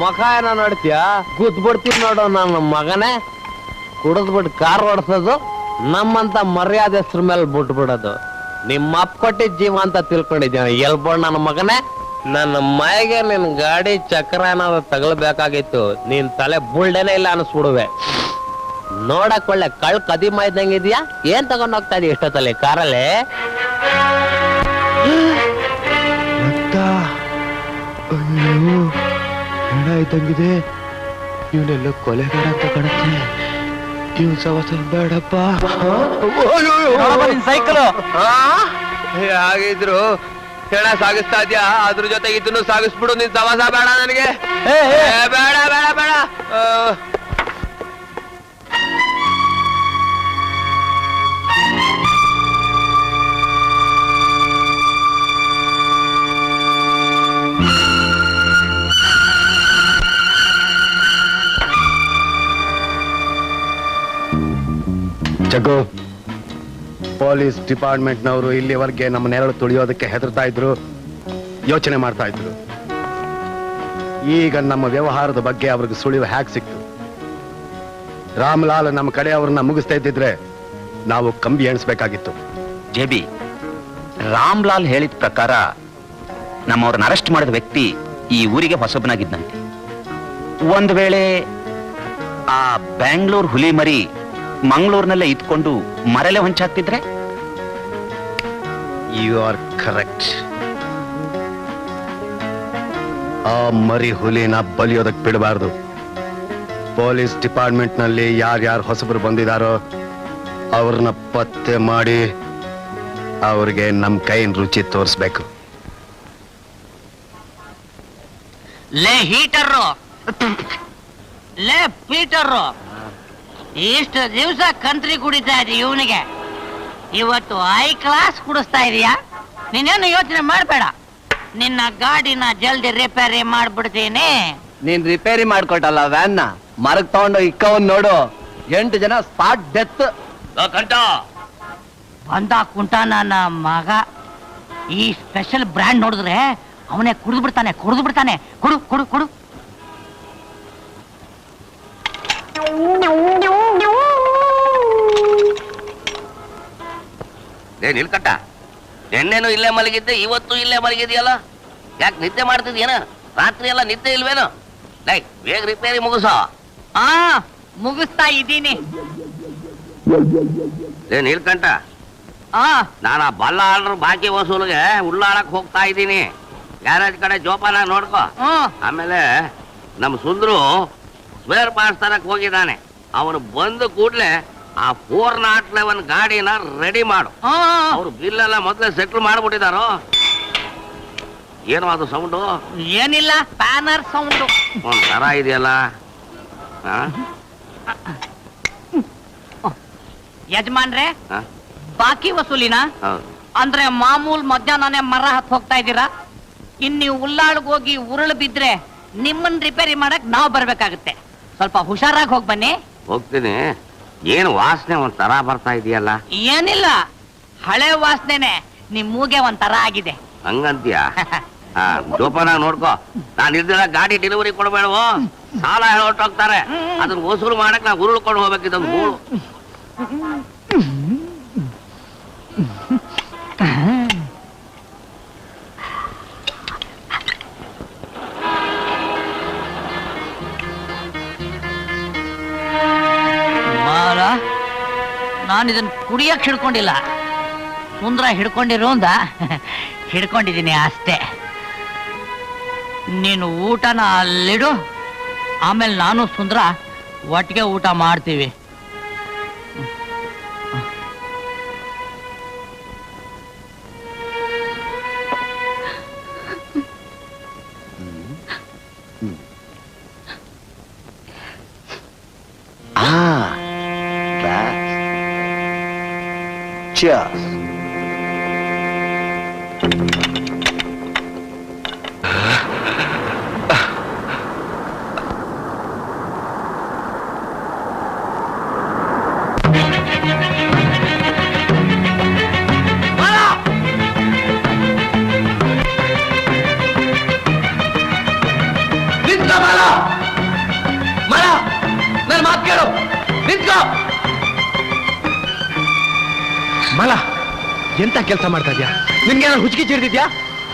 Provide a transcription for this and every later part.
ಮಖ ಏನೋ ನೋಡ್ತೀಯ, ಗುದ್ ಬಿಡ್ತೀನಿ ನೋಡು ನನ್ನ ಮಗನೇ. ಕುಡಿದ್ಬಿಟ್ಟು ಕಾರ್ ಓಡಿಸೋದು, ನಮ್ಮಂತ ಮರ್ಯಾದೆಸ್ರ ಮೇಲೆ ಬಿಟ್ಬಿಡೋದು. ನಿಮ್ಮ ಅಪ್ಪ ಕೊಟ್ಟಿದ್ದ ಜೀವ ಅಂತ ತಿಳ್ಕೊಂಡಿದ್ದೀನಿ. ಎಲ್ಬೋಡ್ ನನ್ನ ಮಗನೇ, ನನ್ನ ಮೈಗೆ ನಿನ್ ಗಾಡಿ ಚಕ್ರ ಏನಾದ್ರು ತಗಲ್ಬೇಕಾಗಿತ್ತು, ನೀನ್ ತಲೆ ಬುಲ್ಡೇನೆ ಇಲ್ಲ ಅನ್ಸ್ಬಿಡುವೆ. ನೋಡಕ್ ಒಳ್ಳೆ ಕಳ್ ಕದಿಮ ಇದ್ದಂಗಿದ್ಯಾ. ಏನ್ ತಗೊಂಡ್ ಹೋಗ್ತಾ ಇದೀಯ ಇಷ್ಟೊತ್ತಲ್ಲಿ ಕಾರಲ್ಲಿ? ಹೆಣ ಇದ್ದಂಗಿದೆ. ಇವನೆಲ್ಲ ಕೊಲೆಗಾರ ಅಂತ ಕಾಣುತ್ತೆ. ಇವನ್ ಸವಸ ಬೇಡಪ್ಪ. ಸೈಕಲ್ ಹಾಗಿದ್ರು ಹೆಣ ಸಾಗಿಸ್ತಾ ಇದ್ಯಾ, ಅದ್ರ ಜೊತೆಗೆ ಇದನ್ನು ಸಾಗಿಸ್ಬಿಡು. ನಿನ್ ಸವಾಸ ಬೇಡ ನನಗೆ. ಬೇಡ ಬೇಡ ಬೇಡ. ಜಗ್ಗು, ಪೊಲೀಸ್ ಡಿಪಾರ್ಟ್ಮೆಂಟ್ನವರು ಇಲ್ಲಿವರೆಗೆ ನಮ್ಮ ನೆರಳು ತುಳಿಯೋದಕ್ಕೆ ಹೆದರ್ತಾ ಇದ್ರು, ಯೋಚನೆ ಮಾಡ್ತಾ ಇದ್ರು. ಈಗ ನಮ್ಮ ವ್ಯವಹಾರದ ಬಗ್ಗೆ ಅವ್ರಿಗೆ ಸುಳಿವು ಹ್ಯಾಕ್ ಸಿಕ್ತು. ರಾಮ್ಲಾಲ್ ನಮ್ಮ ಕಡೆ ಅವ್ರನ್ನ ಮುಗಿಸ್ತಾ ಇದ್ದಿದ್ರೆ ನಾವು ಕಂಬಿ ಎಣಿಸ್ಬೇಕಾಗಿತ್ತು. ಜೆಬಿ, ರಾಮ್ಲಾಲ್ ಹೇಳಿದ ಪ್ರಕಾರ ನಮ್ಮವ್ರನ್ನ ಅರೆಸ್ಟ್ ಮಾಡಿದ ವ್ಯಕ್ತಿ ಈ ಊರಿಗೆ ಹೊಸಬನಾಗಿದ್ದಂತೆ. ಒಂದು ವೇಳೆ ಆ ಬ್ಯಾಂಗ್ಳೂರ್ ಹುಲಿ ಮರಿ ಮಂಗಳೂರಿನಲ್ಲೇ ಇದ್ಕೊಂಡು ಮರಲೆ ಹೊಂಚಾಗ್ತಿದ್ರೆ? You are correct. ಆ ಮರಿ ಹುಲಿನ ಬಲಿಯೋದಕ್ಕೆ ಬಿಡಬಾರ್ದು. ಪೊಲೀಸ್ ಡಿಪಾರ್ಟ್ಮೆಂಟ್ ನಲ್ಲಿ ಯಾರ್ಯಾರು ಹೊಸಬರು ಬಂದಿದಾರೋ ಅವ್ರನ್ನ ಪತ್ತೆ ಮಾಡಿ ಅವ್ರಿಗೆ ನಮ್ ಕೈನ ರುಚಿ ತೋರಿಸ್ಬೇಕು. ಲೇ ಹೀಟರು, ಲೇ ಪೀಟರು, ಇಷ್ಟು ದಿವಸ ಕಂತ್ರಿ ಕುಡಿತಾ ಇದ್ದಿ ಇವನಿಗೆ, ಇವತ್ತು ಹೈ ಕ್ಲಾಸ್ ಕುಡಿಸ್ತಾ ಇದೀಯಾ? ನೀನೇನು ಯೋಚನೆ ಮಾಡಬೇಡ, ನಿನ್ನ ಗಾಡಿನ ಜಲ್ದಿ ರಿಪೇರಿ ಮಾಡ್ಬಿಡ್ತೀನಿ. ನೀನ್ ರಿಪೇರಿ ಮಾಡ್ಕೊಟ್ಟಲ್ಲ ವ್ಯಾನ್ನ, ಮರಕ್ ತಗೊಂಡು ಇಕ್ಕವನ್ ನೋಡು, 8 ಜನ ಸ್ಪಾಟ್ ಡೆತ್. ಬಂದ ಕುಂಟ ನನ್ನ ಮಗ. ಈ ಸ್ಪೆಷಲ್ ಬ್ರ್ಯಾಂಡ್ ನೋಡಿದ್ರೆ ಅವನೇ ಕುಡಿದು ಬಿಡ್ತಾನೆ. ಕೊಡು ಕೊಡು ಕೊಡು. ನಿಲ್ಕಟ್ಟ, ನಿನ್ನೆನು ಇಲ್ಲೇ ಮಲಗಿದ್ದೆ, ಇವತ್ತು ಇಲ್ಲೇ ಮಲಗಿದ್ಯಲ್ಲ, ಯಾಕೆ ನಿದ್ದೆ ಮಾಡ್ತಿದ್ಯೇನ? ರಾತ್ರಿ ಎಲ್ಲ ನಿದ್ದೆ ಇಲ್ವೇನು? ಲೈ, ಬೇಗ ರಿಪೇರಿ ಮುಗಿಸೋ. ಮುಗಿಸ್ತಾ ಇದ್ದೀನಿ. ನೀಲ್ಕಂಠ, ನಾನು ಆ ಬಲ್ಲ ಆರ್ಡರ್ ಬಾಕಿ ವಸೂಲಿಗೆ ಉಳ್ಳಾಳಕ್ ಹೋಗ್ತಾ ಇದ್ದೀನಿ. ಗ್ಯಾರೇಜ್ ಕಡೆ ಜೋಪಾನ ನೋಡ್ಕೋ. ಆಮೇಲೆ ನಮ್ಮ ಸುಂದ್ರು ಸ್ಪೇರ್ ಪಾರ್ಟ್ಸ್ ತರಕ್ ಹೋಗಿದ್ದಾನೆ. ಅವನು ಬಂದು ಕೂಡ್ಲೆ ಆ 401 ಗಾಡಿನ ರೆಡಿ ಮಾಡು. ಅವ್ರು ಬಿಲ್ ಎಲ್ಲ ಮೊದಲೇ ಸೆಟ್ಲ್ ಮಾಡ್ಬಿಟ್ಟಿದಾರೋ. ಏನು ಅದು ಸೌಂಡು? ಏನಿಲ್ಲ, ಪ್ಯಾನರ್ ಸೌಂಡು. ಒಂಥರ ಇದೆಯಲ್ಲ. ಯಜಮಾನ್ರೆ, ಬಾಕಿ ವಸೂಲಿನ ಅಂದ್ರೆ ಮಾಮೂಲ್ ಮಧ್ಯಾಹ್ನನೇ ಮರ ಹತ್ ಹೋಗ್ತಾ ಇದ್ದೀರಾ? ಇನ್ ನೀವು ಉಳ್ಳಾಳ್ಗ್ ಹೋಗಿ ಉರುಳು ಬಿದ್ರೆ ನಿಮ್ಮನ್ ರಿಪೇರಿ ಮಾಡಕ್ ನಾವ್ ಬರ್ಬೇಕಾಗುತ್ತೆ. ಸ್ವಲ್ಪ ಹುಷಾರಾಗಿ ಹೋಗ್ ಬನ್ನಿ. ಹೋಗ್ತೀನಿ. ಏನು ವಾಸನೆ ಒಂಥರ ಬರ್ತಾ ಇದೆಯಲ್ಲ? ಏನಿಲ್ಲ, ಹಳೆ ವಾಸನೆನೆ, ನಿಮ್ ಮೂಗೆ ಒಂಥರ ಆಗಿದೆ. ಹಂಗಂತೀಯ? ಜೋಪಾನ ನೋಡ್ಕೋ. ನಾನು ಇಲ್ದಿರ ಗಾಡಿ ಡೆಲಿವರಿ ಕೊಡಬೇಡವೋ, ಸಾಲ ಹೊರಟೋಗ್ತಾರೆ. ಅದನ್ನ ವಸೂಲು ಮಾಡಕ್ ನಾ ಉರುಳ್ಕೊಂಡು ಹೋಗ್ಬೇಕಿದ್ದೊಂದು ಮೂಳು. ನಾನು ಇದನ್ನ ಕುಡಿಯಕ್ ಹಿಡ್ಕೊಂಡಿಲ್ಲ, ಸುಂದ್ರ ಹಿಡ್ಕೊಂಡಿರೋ ಅಂದ ಹಿಡ್ಕೊಂಡಿದ್ದೀನಿ ಅಷ್ಟೇ. ನೀನು ಊಟನ ಅಲ್ಲಿಡು, ಆಮೇಲೆ ನಾನು ಸುಂದ್ರ ಒಟ್ಟಿಗೆ ಊಟ ಮಾಡ್ತೀವಿ. Cheers. ನಿಂತ್ಕೋ ಮಾಲ ಮಾಲ ನನ್ನ ಮಾತು ಕೇಳು ನಿಂತ್ಕೋ ಮಾಲ ಎಂತ ಕೆಲಸ ಮಾಡ್ತಾ ಇದ್ಯಾ ನಿನ್ಗೆ ಹುಚ್ಚಿಗೆ ಚಿಡ್ದಿದ್ಯಾ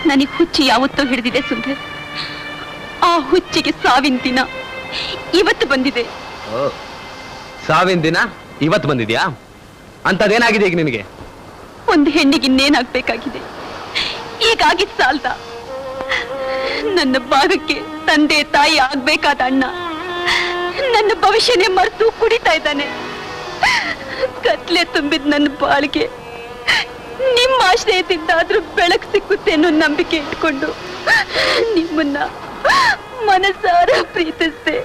ನನಗೆ ಹುಚ್ಚಿ ಯಾವತ್ತೋ ಹಿಡಿದಿದೆ ಸುಂದರ್. ಆ ಹುಚ್ಚಿಗೆ ಸಾವಿನ ದಿನ ಇವತ್ತು ಬಂದಿದೆ. ಸಾವಿನ ದಿನ ಇವತ್ತು ಬಂದಿದ್ಯಾ ಅಂತದೇನಾಗಿದೆ ಈಗ ನಿನಗೆ ಒಂದು ಹೆಣ್ಣಿಗೆ ಇನ್ನೇನಾಗ್ಬೇಕಾಗಿದೆ? ಈಗಾಗಿ ಸಾಲ್ದ. ನನ್ನ ಭಾಗಕ್ಕೆ ತಂದೆ ತಾಯಿ ಆಗ್ಬೇಕಾದ ಅಣ್ಣ ನನ್ನ ಭವಿಷ್ಯನೇ ಮರೆತು ಕುಡಿತಾ ಇದ್ದಾನೆ. ಕತ್ಲೆ ತುಂಬಿದ ನನ್ನ ಬಾಳಿಗೆ ನಿಮ್ಮ ಆಶ್ರಯದಿಂದಾದ್ರೂ ಬೆಳಕು ಸಿಕ್ಕುತ್ತೆ ಅನ್ನೋ ನಂಬಿಕೆ ಇಟ್ಕೊಂಡು ನಿಮ್ಮನ್ನ ಮನಸಾರ ಪ್ರೀತಿಸ್ದೆ.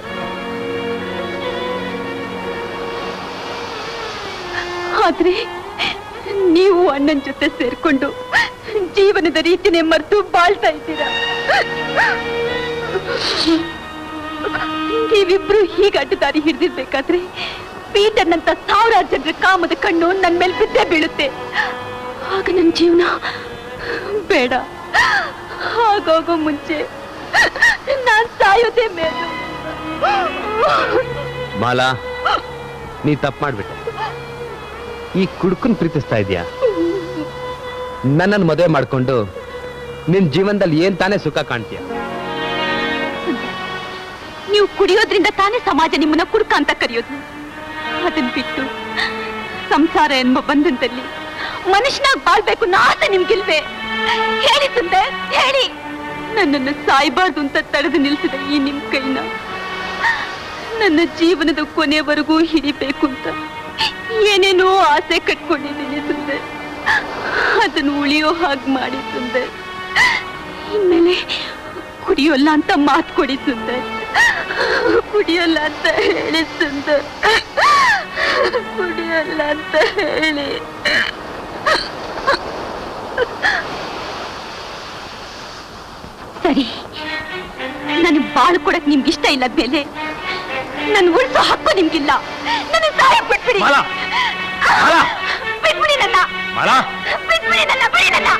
ಆದ್ರೆ ನೀವು ಅಣ್ಣನ ಜೊತೆ ಸೇರ್ಕೊಂಡು ಜೀವನದ ರೀತಿನೇ ಮರೆತು ಬಾಳ್ತಾ ಇದ್ದೀರಾ. ನೀವಿಬ್ರು ಹೀಗೆ ಅಡ್ಡದಾರಿ ಹಿಡಿದಿರ್ಬೇಕಾದ್ರೆ ಪೀಟರ್ನಂತ ಸಾವಿರಾರು ಜನರ ಕಾಮದ ಕಣ್ಣು ನನ್ನ ಮೇಲೆ ಬಿದ್ದೇ ಬೀಳುತ್ತೆ. ಆಗ ನನ್ನ ಜೀವನ ಬೇಡ. ಹಾಗೋಗೋ ಮುಂಚೆ ನಾನ್ ಸಾಯೋದೇ ಮೇಲು. ಮಾಲಾ ನೀ ತಪ್ಪು ಮಾಡ್ಬಿಟ್ಟೆ. ಈ ಕುಡುಕನ್ ಪ್ರೀತಿಸ್ತಾ ಇದೀಯಾ? ನನ್ನನ್ನು ಮದುವೆ ಮಾಡ್ಕೊಂಡು ನಿನ್ ಜೀವನದಲ್ಲಿ ಏನ್ ತಾನೇ ಸುಖ ಕಾಣ್ತೀಯ? ನೀವು ಕುಡಿಯೋದ್ರಿಂದ ತಾನೇ ಸಮಾಜ ನಿಮ್ಮನ್ನ ಕುಡುಕ ಅಂತ ಕರೆಯೋದು. ಅದನ್ ಬಿಟ್ಟು ಸಂಸಾರ ಎನ್ನುವ ಬಂಧನದಲ್ಲಿ ಮನುಷ್ಯನಾಗ್ ಬಾಳ್ಬೇಕು ಅನ್ನೋ ಆಸೆ ನಿಮ್ಗಿಲ್ವೇ? ಹೇಳಿ ಸುಂದರ್, ಹೇಳಿ. ನನ್ನನ್ನು ಸಾಯ್ಬಾರ್ದು ಅಂತ ತಡೆದು ನಿಲ್ಸಿದ ಈ ನಿಮ್ ಕೈನ ನನ್ನ ಜೀವನದ ಕೊನೆವರೆಗೂ ಹಿಡಿಬೇಕು ಅಂತ ಏನೇನೋ ಆಸೆ ಕಟ್ಕೊಂಡಿದ್ದೀನಿ ಸುಂದರ್. ಅದನ್ನು ಉಳಿಯೋ ಹಾಗೆ ಮಾಡಿ ಸುಂದರ್. ಇನ್ಮೇಲೆ ಕುಡಿಯೋಲ್ಲ ಅಂತ ಮಾತು ಕೊಡಿ ಸುಂದರ್. ಕುಡಿಯೋಲ್ಲ ಅಂತ ಹೇಳಿ ಸುಂದರ್. ಕುಡಿಯೋಲ್ಲ ಅಂತ ಹೇಳಿ. ಸರಿ, ನನಗೆ ಬಾಳು ಕೊಡಕ್ ನಿಮ್ಗೆ ಇಷ್ಟ ಇಲ್ಲ ಮೇಲೆ ನನ್ ಉಳಿಸೋ ಹಕ್ಕು ನಿಮ್ಗಿಲ್ಲ. ನನ್ನ ಸಹಾಯ ಬಿಟ್ಬಿಡಿ. ಬಿಟ್ಬಿಡಿ ನನ್ನ. ಬಿಟ್ಬಿಡಿ ನನ್ನ. ಬಿಡಿ ನನ್ನ.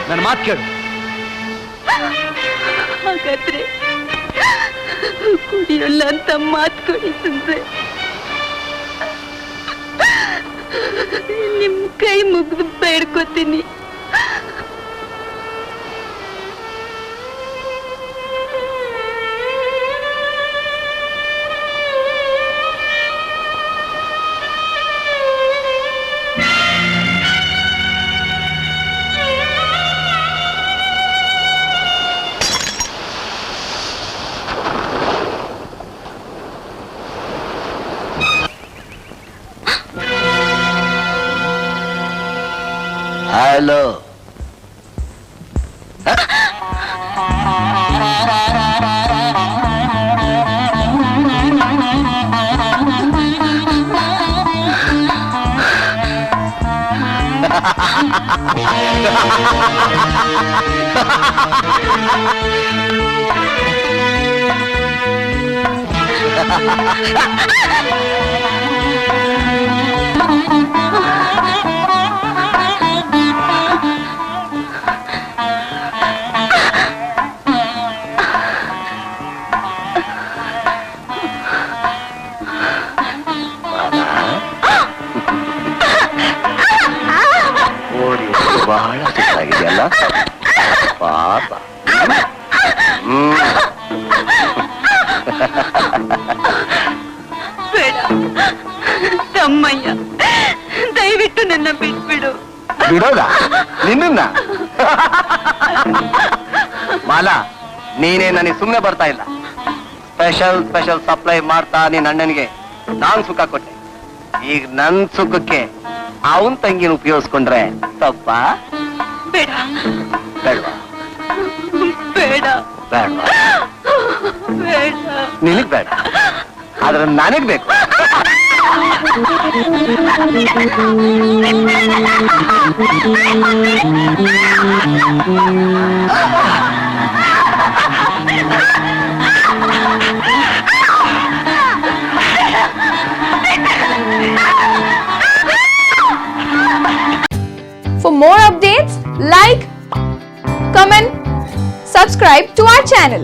ನನ್ನ ಮಾತು ಕೇಳು. ಹಾಗಾದ್ರೆ ಕುಡಿಯೋಲ್ಲ ಅಂತ ಮಾತು ಕೊಡಿ ಸುಂದರ್. ನಿಮ್ ಕೈ ಮುಗಿದು ಬೇಡ್ಕೋತೀನಿ. ಹಲೋ, ಬಹಳ ಸುತ್ತಾಗಿದೆಯಲ್ಲ ಪಾಪ. ಬೇಡ ತಮ್ಮಯ್ಯ, ದಯವಿಟ್ಟು ನನ್ನ ಬಿಟ್ಬಿಡು. ಬಿಡೋದ ನಿನ್ನ? ಮಾಲಾ, ನೀನೇ ನನಗೆ ಸುಮ್ಮನೆ ಬರ್ತಾ ಇಲ್ಲ. ಸ್ಪೆಷಲ್ ಸಪ್ಲೈ ಮಾಡ್ತಾ ನಿನ್ನ ಅಣ್ಣನಿಗೆ ನಾನ್ ಸುಖ ಕೊಟ್ಟೆ. ಈಗ ನನ್ ಸುಖಕ್ಕೆ ಅವನ್ ತಂಗಿನ ಉಪಯೋಗಿಸ್ಕೊಂಡ್ರೆ ತಪ್ಪ? ಬೇಡ ಬೇಡವಾ? ಬೇಡ ಬೇಡವಾ? ಬೇಡ. ನಿನಗ್ ಬೇಡ, ಆದ್ರೆ ನನಗ್ ಬೇಕು. For more updates, like, comment, subscribe to our channel.